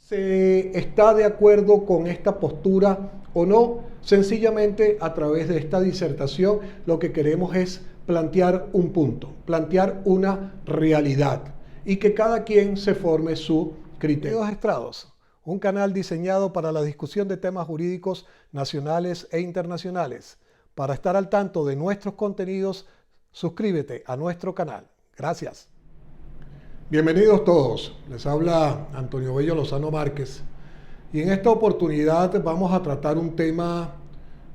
¿Se está de acuerdo con esta postura o no? Sencillamente, a través de esta disertación, lo que queremos es plantear un punto, plantear una realidad y que cada quien se forme su criterio. Dos Estrados, un canal diseñado para la discusión de temas jurídicos nacionales e internacionales. Para estar al tanto de nuestros contenidos, suscríbete a nuestro canal. Gracias. Bienvenidos todos, les habla Antonio Bello Lozano Márquez y en esta oportunidad vamos a tratar un tema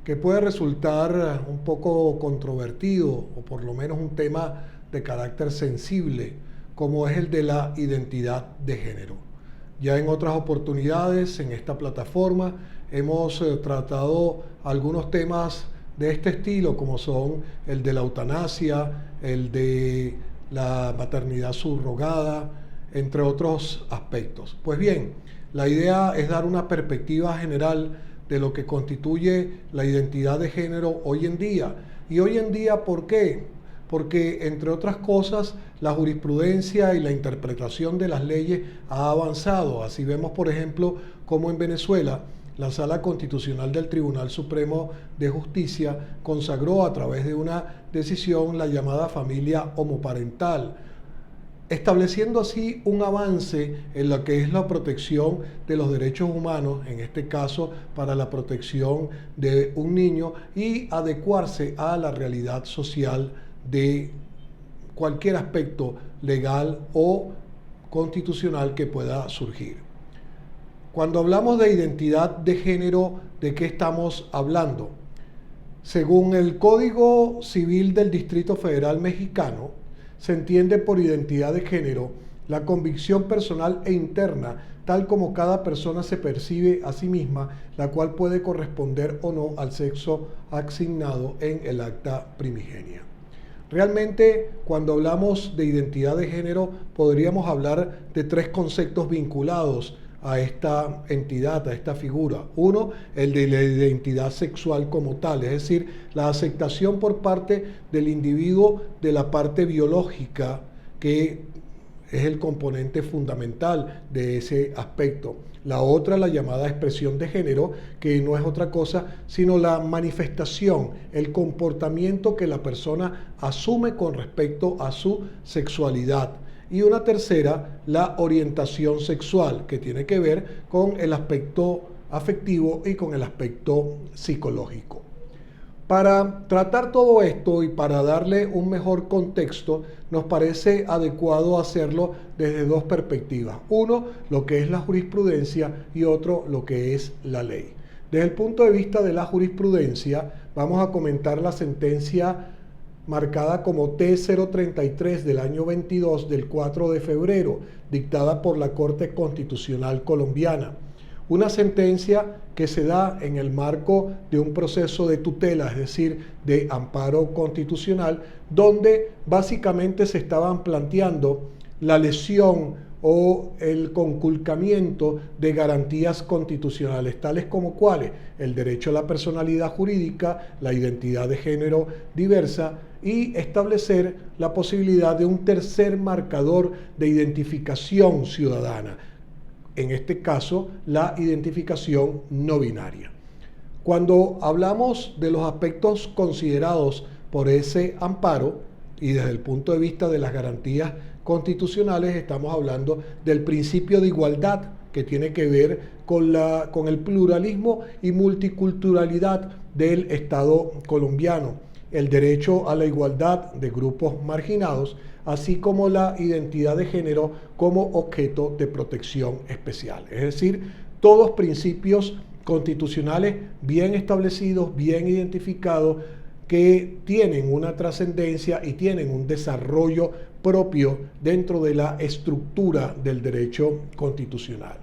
que puede resultar un poco controvertido o por lo menos un tema de carácter sensible, como es el de la identidad de género. Ya en otras oportunidades en esta plataforma hemos tratado algunos temas de este estilo, como son el de la eutanasia, el de la maternidad subrogada, entre otros aspectos. Pues bien, la idea es dar una perspectiva general de lo que constituye la identidad de género hoy en día. Y hoy en día, ¿por qué? Porque, entre otras cosas, la jurisprudencia y la interpretación de las leyes ha avanzado. Así vemos, por ejemplo, cómo en Venezuela la Sala Constitucional del Tribunal Supremo de Justicia consagró a través de una decisión la llamada familia homoparental, estableciendo así un avance en lo que es la protección de los derechos humanos, en este caso para la protección de un niño y adecuarse a la realidad social de cualquier aspecto legal o constitucional que pueda surgir. Cuando hablamos de identidad de género, ¿de qué estamos hablando? Según el Código Civil del Distrito Federal Mexicano, se entiende por identidad de género la convicción personal e interna, tal como cada persona se percibe a sí misma, la cual puede corresponder o no al sexo asignado en el acta primigenia. Realmente, cuando hablamos de identidad de género, podríamos hablar de tres conceptos vinculados a esta entidad, a esta figura. Uno, el de la identidad sexual como tal, es decir, la aceptación por parte del individuo de la parte biológica, que es el componente fundamental de ese aspecto. La otra, la llamada expresión de género, que no es otra cosa sino la manifestación, el comportamiento que la persona asume con respecto a su sexualidad. Y una tercera, la orientación sexual, que tiene que ver con el aspecto afectivo y con el aspecto psicológico. Para tratar todo esto y para darle un mejor contexto, nos parece adecuado hacerlo desde dos perspectivas. Uno, lo que es la jurisprudencia y otro, lo que es la ley. Desde el punto de vista de la jurisprudencia, vamos a comentar la sentencia marcada como T033 del año 22 del 4 de febrero, dictada por la Corte Constitucional Colombiana. Una sentencia que se da en el marco de un proceso de tutela, es decir, de amparo constitucional, donde básicamente se estaban planteando la lesión o el conculcamiento de garantías constitucionales, tales como cuáles: el derecho a la personalidad jurídica, la identidad de género diversa y establecer la posibilidad de un tercer marcador de identificación ciudadana, en este caso la identificación no binaria. Cuando hablamos de los aspectos considerados por ese amparo y desde el punto de vista de las garantías constitucionales, estamos hablando del principio de igualdad, que tiene que ver con el pluralismo y multiculturalidad del Estado colombiano, el derecho a la igualdad de grupos marginados, así como la identidad de género como objeto de protección especial. Es decir, todos principios constitucionales bien establecidos, bien identificados, que tienen una trascendencia y tienen un desarrollo propio dentro de la estructura del derecho constitucional.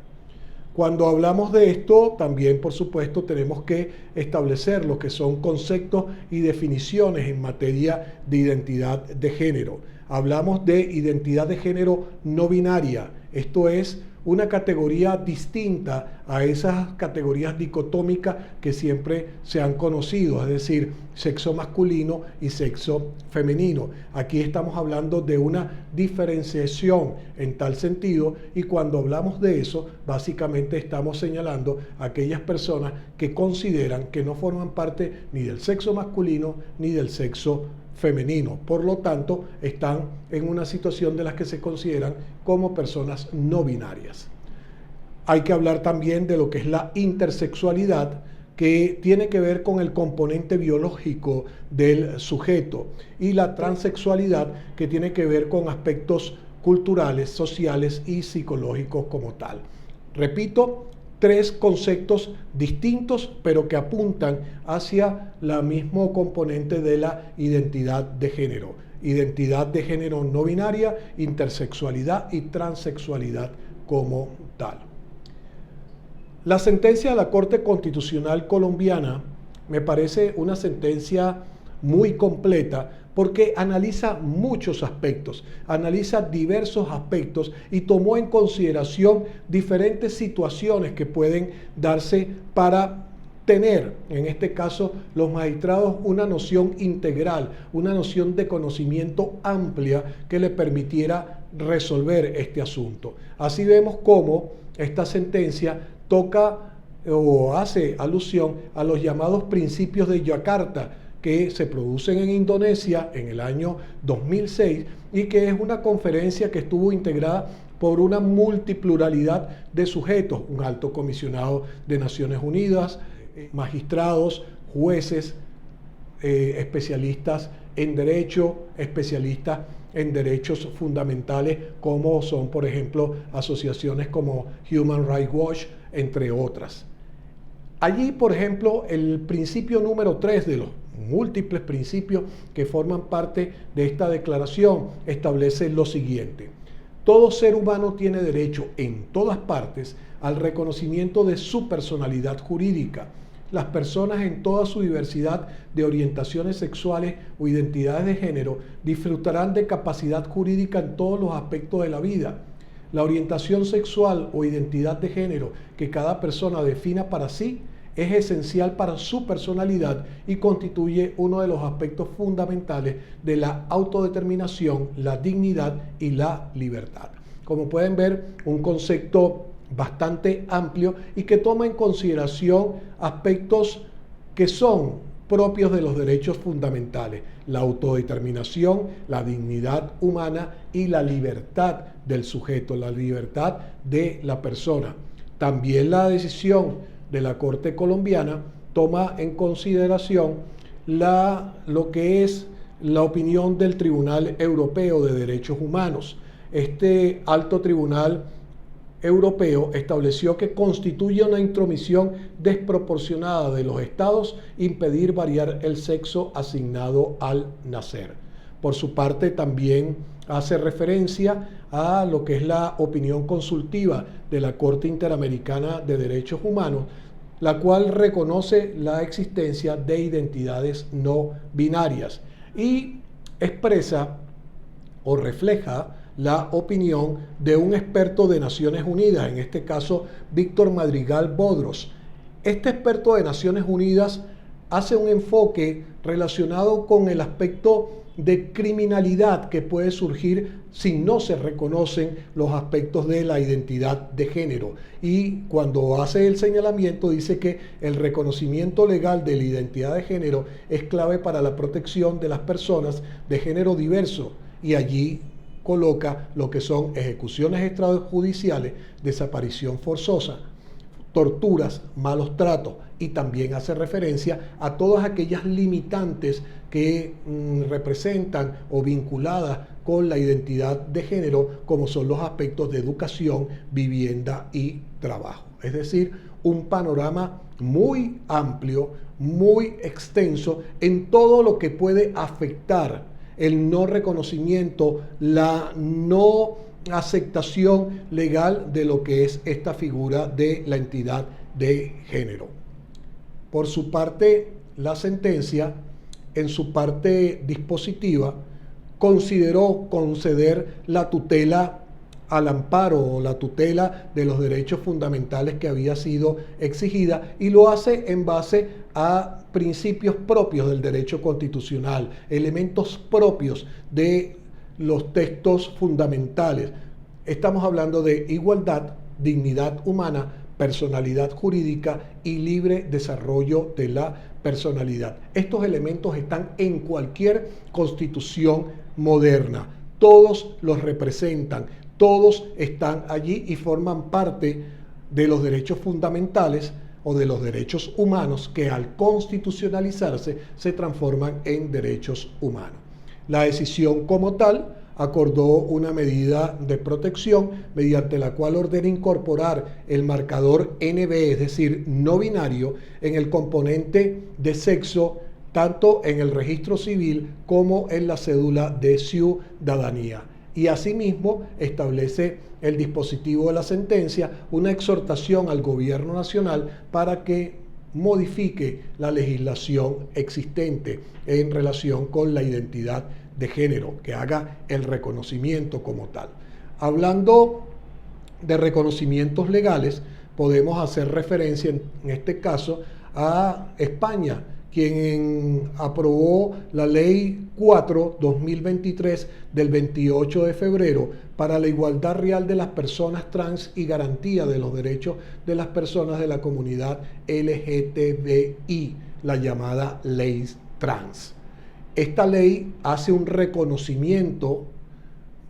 Cuando hablamos de esto, también por supuesto tenemos que establecer lo que son conceptos y definiciones en materia de identidad de género. Hablamos de identidad de género no binaria, esto es una categoría distinta a esas categorías dicotómicas que siempre se han conocido, es decir, sexo masculino y sexo femenino. Aquí estamos hablando de una diferenciación en tal sentido, y cuando hablamos de eso, básicamente estamos señalando a aquellas personas que consideran que no forman parte ni del sexo masculino ni del sexo femenino. Por lo tanto, están en una situación de las que se consideran como personas no binarias. Hay que hablar también de lo que es la intersexualidad, que tiene que ver con el componente biológico del sujeto, y la transexualidad, que tiene que ver con aspectos culturales, sociales y psicológicos como tal. Repito, tres conceptos distintos, pero que apuntan hacia el mismo componente de la identidad de género. Identidad de género no binaria, intersexualidad y transexualidad como tal. La sentencia de la Corte Constitucional colombiana me parece una sentencia muy completa, porque analiza muchos aspectos, analiza diversos aspectos y tomó en consideración diferentes situaciones que pueden darse para tener, en este caso, los magistrados una noción integral, una noción de conocimiento amplia que le permitiera resolver este asunto. Así vemos cómo esta sentencia toca o hace alusión a los llamados principios de Yakarta, que se producen en Indonesia en el año 2006 y que es una conferencia que estuvo integrada por una multipluralidad de sujetos, un alto comisionado de Naciones Unidas, magistrados, jueces, especialistas en derecho, especialistas en derechos fundamentales, como son, por ejemplo, asociaciones como Human Rights Watch, entre otras. Allí, por ejemplo, el principio número 3 de los múltiples principios que forman parte de esta declaración establece lo siguiente: todo ser humano tiene derecho en todas partes al reconocimiento de su personalidad jurídica. Las personas en toda su diversidad de orientaciones sexuales o identidades de género disfrutarán de capacidad jurídica en todos los aspectos de la vida. La orientación sexual o identidad de género que cada persona defina para sí es esencial para su personalidad y constituye uno de los aspectos fundamentales de la autodeterminación, la dignidad y la libertad. Como pueden ver, un concepto bastante amplio y que toma en consideración aspectos que son propios de los derechos fundamentales: la autodeterminación, la dignidad humana y la libertad del sujeto, la libertad de la persona. También la decisión de la Corte colombiana toma en consideración lo que es la opinión del Tribunal Europeo de Derechos Humanos. Este alto tribunal europeo estableció que constituye una intromisión desproporcionada de los estados impedir variar el sexo asignado al nacer. Por su parte, también hace referencia a lo que es la opinión consultiva de la Corte Interamericana de Derechos Humanos, la cual reconoce la existencia de identidades no binarias y expresa o refleja la opinión de un experto de Naciones Unidas, en este caso Víctor Madrigal Bodros. Este experto de Naciones Unidas hace un enfoque relacionado con el aspecto de criminalidad que puede surgir si no se reconocen los aspectos de la identidad de género. Y cuando hace el señalamiento dice que el reconocimiento legal de la identidad de género es clave para la protección de las personas de género diverso, y allí coloca lo que son ejecuciones extrajudiciales, desaparición forzosa, torturas, malos tratos, y también hace referencia a todas aquellas limitantes que representan o vinculadas con la identidad de género, como son los aspectos de educación, vivienda y trabajo. Es decir, un panorama muy amplio, muy extenso en todo lo que puede afectar el no reconocimiento, la no aceptación legal de lo que es esta figura de la entidad de género. Por su parte, la sentencia, en su parte dispositiva, consideró conceder la tutela al amparo o la tutela de los derechos fundamentales que había sido exigida, y lo hace en base a principios propios del derecho constitucional, elementos propios de los textos fundamentales. Estamos hablando de igualdad, dignidad humana, personalidad jurídica y libre desarrollo de la personalidad. Estos elementos están en cualquier constitución moderna. Todos los representan, todos están allí y forman parte de los derechos fundamentales o de los derechos humanos que al constitucionalizarse se transforman en derechos humanos. La decisión como tal acordó una medida de protección mediante la cual ordena incorporar el marcador NB, es decir, no binario, en el componente de sexo, tanto en el registro civil como en la cédula de ciudadanía. Y asimismo establece el dispositivo de la sentencia una exhortación al gobierno nacional para que modifique la legislación existente en relación con la identidad de género, que haga el reconocimiento como tal. Hablando de reconocimientos legales, podemos hacer referencia en este caso a España, quien aprobó la Ley 4/2023 del 28 de febrero para la igualdad real de las personas trans y garantía de los derechos de las personas de la comunidad LGTBI, la llamada Ley Trans. Esta ley hace un reconocimiento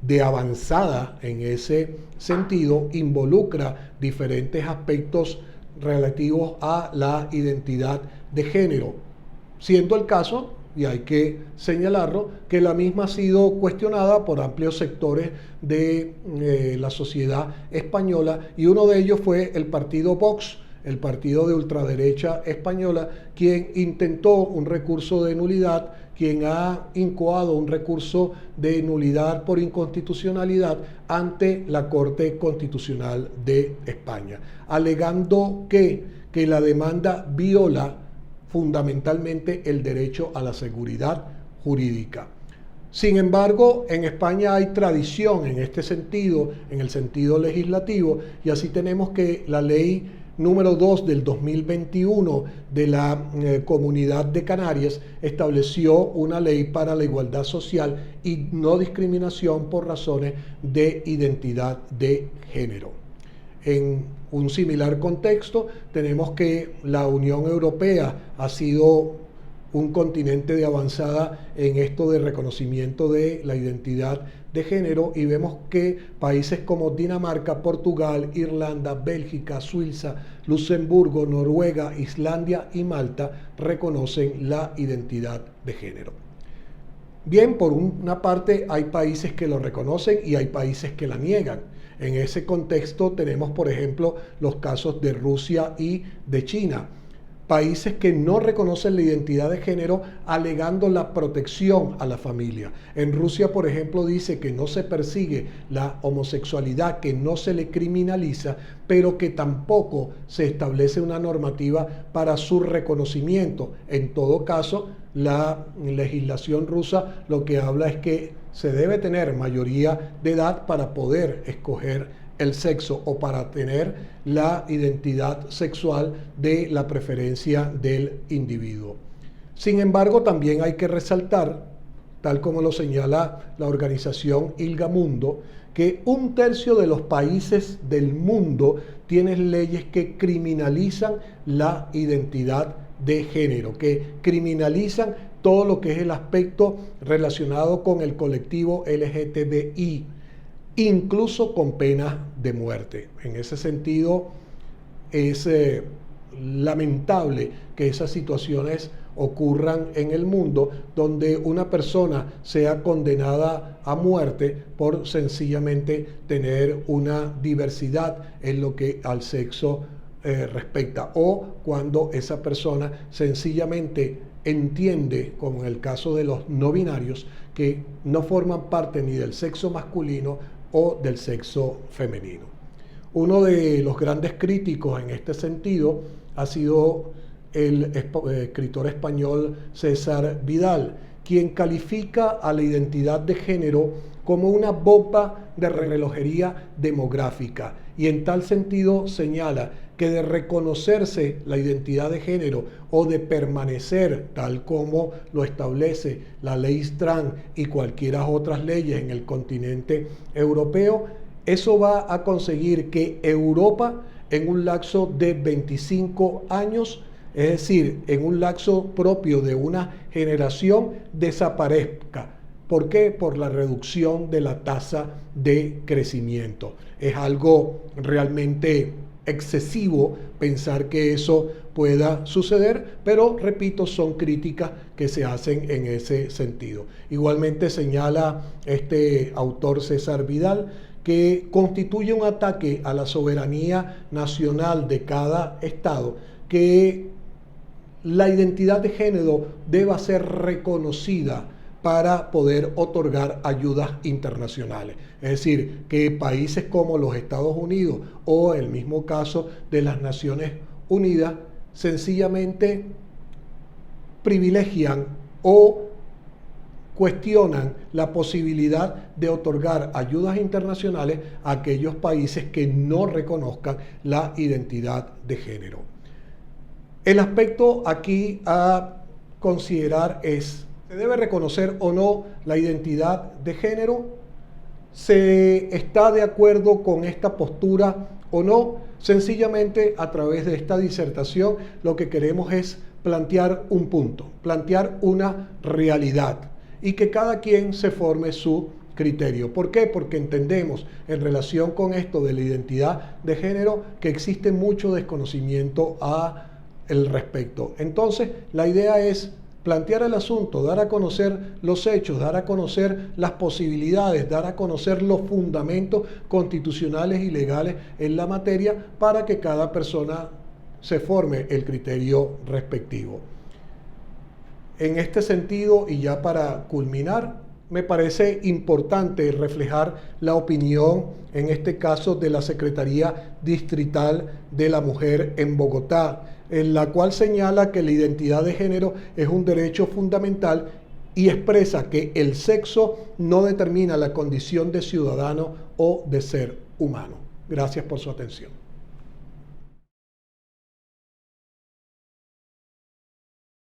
de avanzada en ese sentido, involucra diferentes aspectos relativos a la identidad de género, siendo el caso, y hay que señalarlo, que la misma ha sido cuestionada por amplios sectores de la sociedad española, y uno de ellos fue el partido Vox, el partido de ultraderecha española, quien intentó un recurso de nulidad, quien ha incoado un recurso de nulidad por inconstitucionalidad ante la Corte Constitucional de España, alegando que la demanda viola fundamentalmente el derecho a la seguridad jurídica. Sin embargo, en España hay tradición en este sentido, en el sentido legislativo, y así tenemos que la ley número 2 del 2021 de la Comunidad de Canarias estableció una ley para la igualdad social y no discriminación por razones de identidad de género. En un similar contexto, tenemos que la Unión Europea ha sido un continente de avanzada en esto de reconocimiento de la identidad de género, y vemos que países como Dinamarca, Portugal, Irlanda, Bélgica, Suiza, Luxemburgo, Noruega, Islandia y Malta reconocen la identidad de género. Bien, por una parte hay países que lo reconocen y hay países que la niegan. En ese contexto tenemos, por ejemplo, los casos de Rusia y de China. Países que no reconocen la identidad de género alegando la protección a la familia. En Rusia, por ejemplo, dice que no se persigue la homosexualidad, que no se le criminaliza, pero que tampoco se establece una normativa para su reconocimiento. En todo caso, la legislación rusa lo que habla es que se debe tener mayoría de edad para poder escoger el sexo o para tener la identidad sexual de la preferencia del individuo. Sin embargo, también hay que resaltar, tal como lo señala la organización ILGA Mundo, que 1/3 de los países del mundo tienen leyes que criminalizan la identidad de género, que criminalizan todo lo que es el aspecto relacionado con el colectivo LGTBI, incluso con pena de muerte. En ese sentido, es lamentable que esas situaciones ocurran en el mundo, donde una persona sea condenada a muerte por sencillamente tener una diversidad en lo que al sexo respecta, o cuando esa persona sencillamente entiende, como en el caso de los no binarios, que no forman parte ni del sexo masculino o del sexo femenino. Uno de los grandes críticos en este sentido ha sido el escritor español César Vidal, quien califica a la identidad de género como una bomba de relojería demográfica, y en tal sentido señala que de reconocerse la identidad de género o de permanecer tal como lo establece la ley trans y cualquiera otras leyes en el continente europeo, eso va a conseguir que Europa en un lapso de 25 años, es decir, en un lapso propio de una generación, desaparezca. ¿Por qué? Por la reducción de la tasa de crecimiento. Es algo realmente excesivo pensar que eso pueda suceder, pero repito, son críticas que se hacen en ese sentido. Igualmente señala este autor César Vidal que constituye un ataque a la soberanía nacional de cada estado, que la identidad de género deba ser reconocida para poder otorgar ayudas internacionales. Es decir, que países como los Estados Unidos o el mismo caso de las Naciones Unidas sencillamente privilegian o cuestionan la posibilidad de otorgar ayudas internacionales a aquellos países que no reconozcan la identidad de género. El aspecto aquí a considerar es: ¿se debe reconocer o no la identidad de género? ¿Se está de acuerdo con esta postura o no? Sencillamente, a través de esta disertación, lo que queremos es plantear un punto, plantear una realidad y que cada quien se forme su criterio. ¿Por qué? Porque entendemos en relación con esto de la identidad de género que existe mucho desconocimiento al respecto. Entonces, la idea es plantear el asunto, dar a conocer los hechos, dar a conocer las posibilidades, dar a conocer los fundamentos constitucionales y legales en la materia para que cada persona se forme el criterio respectivo. En este sentido, y ya para culminar, me parece importante reflejar la opinión, en este caso de la Secretaría Distrital de la Mujer en Bogotá, en la cual señala que la identidad de género es un derecho fundamental y expresa que el sexo no determina la condición de ciudadano o de ser humano. Gracias por su atención.